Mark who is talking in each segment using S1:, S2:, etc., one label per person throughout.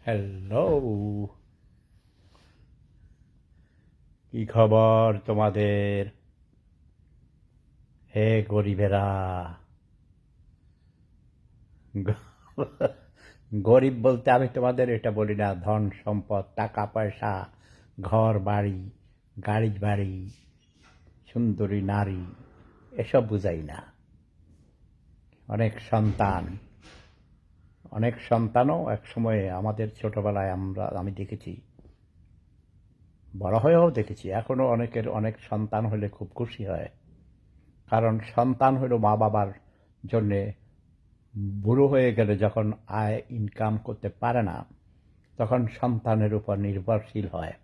S1: Hello, কি খবর তোমাদের? হে গরিবেরা! গরিব বলতে আমি তোমাদের এটা বলি না, ধন সম্পদ, টাকা পয়সা, ঘর বাড়ি, গাড়ি বাড়ি, সুন্দরী নারী, এসব বুঝাই না। অনেক সন্তান, অনেক সন্তানও এক সময়ে আমাদের ছোটবেলায় আমি দেখেছি, বড় হয়েও দেখেছি, এখনো অনেকের অনেক সন্তান হলে খুব খুশি হয়। কারণ সন্তান হলো মা বাবার জন্যে বুড়ো হয়ে গেলে যখন আয় ইনকাম করতে পারে না, তখন সন্তানের উপর নির্ভরশীল হয়।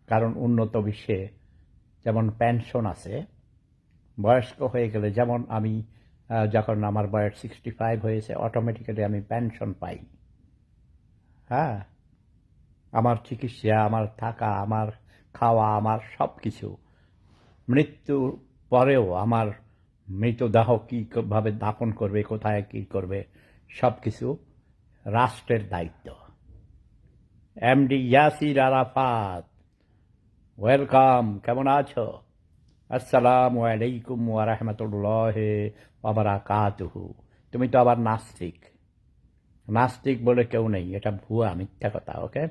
S1: কারণ উন্নত বিশ্বে যেমন পেনশন আছে, বয়স্ক হয়ে গেলে, যেমন আমি যখন আমার বয়স 65 হয়েছে, অটোমেটিক্যালি আমি পেনশন পাই। হ্যাঁ, আমার চিকিৎসা, আমার থাকা, আমার খাওয়া, আমার সব কিছু, মৃত্যুর পরেও আমার মৃতদেহ কীভাবে দাফন করবে, কোথায় কী করবে, সব কিছু রাষ্ট্রের দায়িত্ব। এমডি ইয়াসির আরাফাত, ওয়েলকাম, কেমন আছো? আসসালামু আলাইকুম ওয়া রাহমাতুল্লাহি ওয়া বারাকাতুহু। তুমি তো আবার নাস্তিক। নাস্তিক বলে কেউ নেই, এটা ভুয়া, মিথ্যা কথা। ওকে,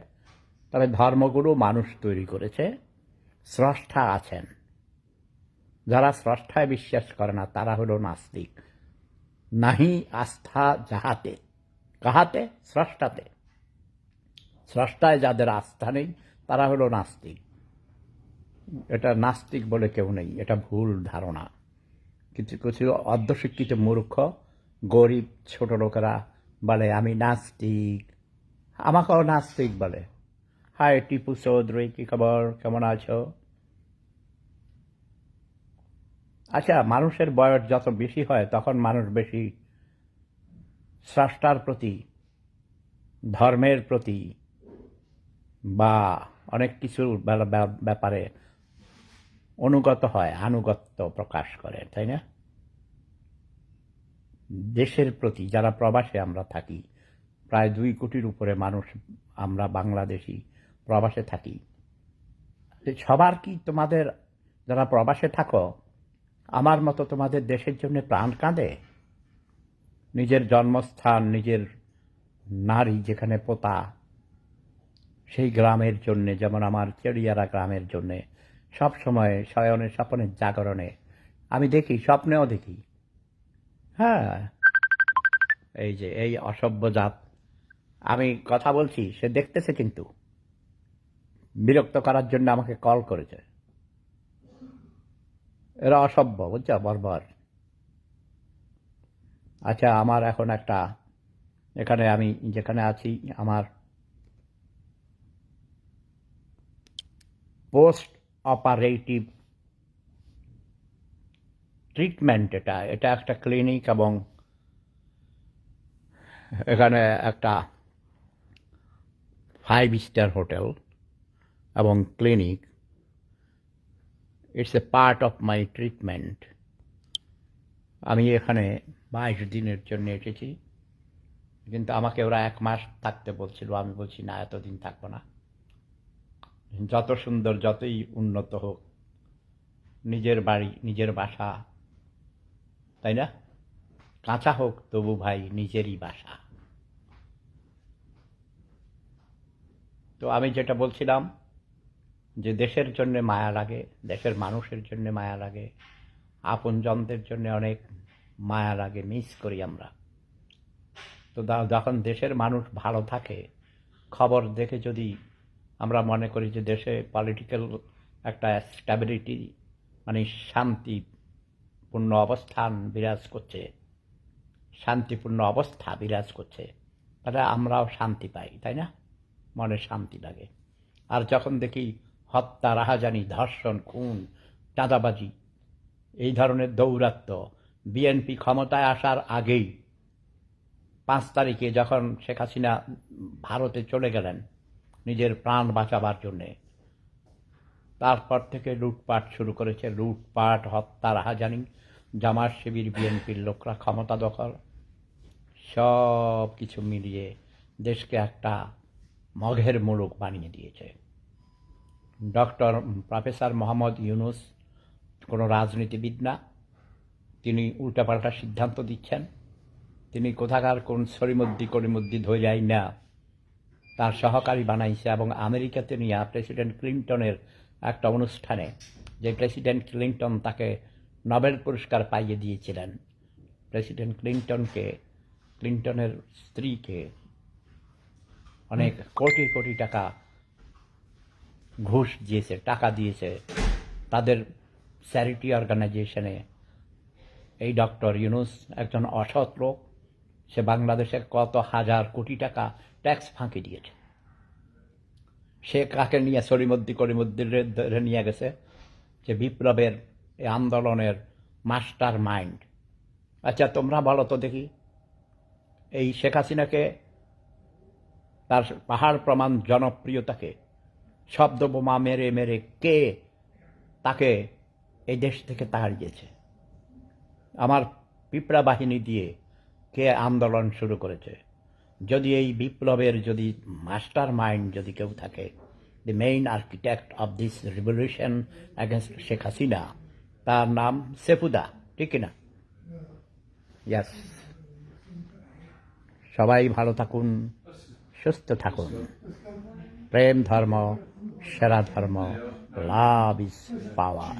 S1: তবে ধর্মগুরু মানুষ তৈরি করেছে, স্রষ্টা আছেন। যারা স্রষ্টায় বিশ্বাস করে না তারা হলো নাস্তিক। নাহি আস্থা যাহাতে, কাহাতে? স্রষ্টাতে। স্রষ্টায় যাদের আস্থা নেই তারা হলো নাস্তিক। এটা নাস্তিক বলে কেউ নেই, এটা ভুল ধারণা। কিছু কিছু অর্ধশিক্ষিত মূর্খ গরিব ছোট লোকেরা বলে আমি নাস্তিক, আমাকেও নাস্তিক বলে। হাই টিপু চৌধুরী, কী খবর, কেমন আছো? আচ্ছা, মানুষের বয়স যত বেশি হয় তখন মানুষ বেশি স্রষ্টার প্রতি, ধর্মের প্রতি বা অনেক কিছুর ব্যাপারে অনুগত হয়, আনুগত্য প্রকাশ করে, তাই না? দেশের প্রতি, যারা প্রবাসে আমরা থাকি, প্রায় 2 কোটির উপরে মানুষ আমরা বাংলাদেশি প্রবাসে থাকি। সবার কি তোমাদের, যারা প্রবাসে থাকো, আমার মতো তোমাদের দেশের জন্য প্রাণ কাঁদে? নিজের জন্মস্থান, নিজের নারী যেখানে পোতা, সেই গ্রামের জন্যে, যেমন আমার চেড়িয়ারা গ্রামের জন্যে সব সময় শয়নে স্বপনে জাগরণে আমি দেখি, স্বপ্নেও দেখি। হ্যাঁ, এই যে এই অসভ্য জাত, আমি কথা বলছি, সে দেখতেছে, কিন্তু বিরক্ত করার জন্য আমাকে কল করেছে। এরা অসভ্য, বুঝছো, বর্বর। আচ্ছা, আমার এখন একটা, এখানে আমি যেখানে আছি, আমার পোস্ট অপারেটিভ ট্রিটমেন্ট, এটা এটা একটা ক্লিনিক, এবং এখানে একটা 5 স্টার হোটেল এবং clinic. It's a part of my treatment. আমি এখানে 22 দিনের জন্য এসেছি, কিন্তু আমাকে ওরা 1 মাস থাকতে বলছিল। আমি বলছি না, এতদিন থাকবো না। যত সুন্দর, যতই উন্নত হোক, নিজের বাড়ি, নিজের বাসা, তাই না? কাঁচা হোক তবু ভাই নিজেরই বাসা। তো আমি যেটা বলছিলাম, যে দেশের জন্য মায়া লাগে, দেশের মানুষের জন্য মায়া লাগে, আপনজনদের জন্য অনেক মায়া লাগে, মিস করি আমরা। তো যখন দেশের মানুষ ভালো থাকে, খবর দেখে যদি আমরা মনে করি যে দেশে পলিটিক্যাল একটা স্ট্যাবিলিটি, মানে শান্তিপূর্ণ অবস্থান বিরাজ করছে, শান্তিপূর্ণ অবস্থা বিরাজ করছে, তাহলে আমরাও শান্তি পাই, তাই না? মনে শান্তি লাগে। আর যখন দেখি হত্যা, রাহাজানি, ধর্ষণ, খুন, চাঁদাবাজি, এই ধরনের দৌরাত্ম্য, বিএনপি ক্ষমতায় আসার আগেই 5 তারিখে যখন শেখ হাসিনা ভারতে চলে গেলেন নিজের প্রাণ বাঁচাবার জন্যে, তারপর থেকে লুটপাট শুরু করেছে, লুটপাট, হত্যা, রাহাজানি, জামাত শিবির, বিএনপির লোকরা ক্ষমতা দখল, সব কিছু মিলিয়ে দেশকে একটা মগের মুলুক বানিয়ে দিয়েছে। প্রফেসর মোহাম্মদ ইউনূস কোনো রাজনীতিবিদ না, তিনি উল্টাপাল্টা সিদ্ধান্ত দিচ্ছেন। তিনি কোথাকার কোন করিমুদ্দি ধৈর্যাই না তার সহকারী বানাইছে, এবং আমেরিকাতে নিয়ে প্রেসিডেন্ট ক্লিন্টনের একটা অনুষ্ঠানে, যে প্রেসিডেন্ট ক্লিন্টন তাকে নোবেল পুরস্কার পাইয়ে দিয়েছিলেন, প্রেসিডেন্ট ক্লিন্টনের স্ত্রীকে অনেক কোটি কোটি টাকা ঘুষ দিয়েছে, টাকা দিয়েছে তাদের চ্যারিটি অর্গানাইজেশনে। এই ডক্টর ইউনূস একজন অসৎ লোক, সে বাংলাদেশের কত হাজার কোটি টাকা ট্যাক্স ফাঁকি দিয়েছে। সে কাকে নিয়ে করিমুদ্দি ধরে নিয়ে গেছে, যে বিপ্লবের এই আন্দোলনের মাস্টার মাইন্ড। আচ্ছা তোমরা বলো তো দেখি, এই শেখ হাসিনাকে তার পাহাড় প্রমাণ জনপ্রিয়তাকে শব্দ বোমা মেরে মেরে কে তাকে এই দেশ থেকে তাড়িয়েছে? আমার পিঁপড়া বাহিনী দিয়ে কে আন্দোলন শুরু করেছে? যদি এই বিপ্লবের যদি মাস্টার মাইন্ড যদি কেউ থাকে, the main architect of this revolution against Sheikh Hasina, তার নাম সেফুদা, ঠিক কিনা? ইয়াস। সবাই ভালো থাকুন, সুস্থ থাকুন। প্রেম ধর্ম সেরা ধর্ম, লাভ ইজ পাওয়ার।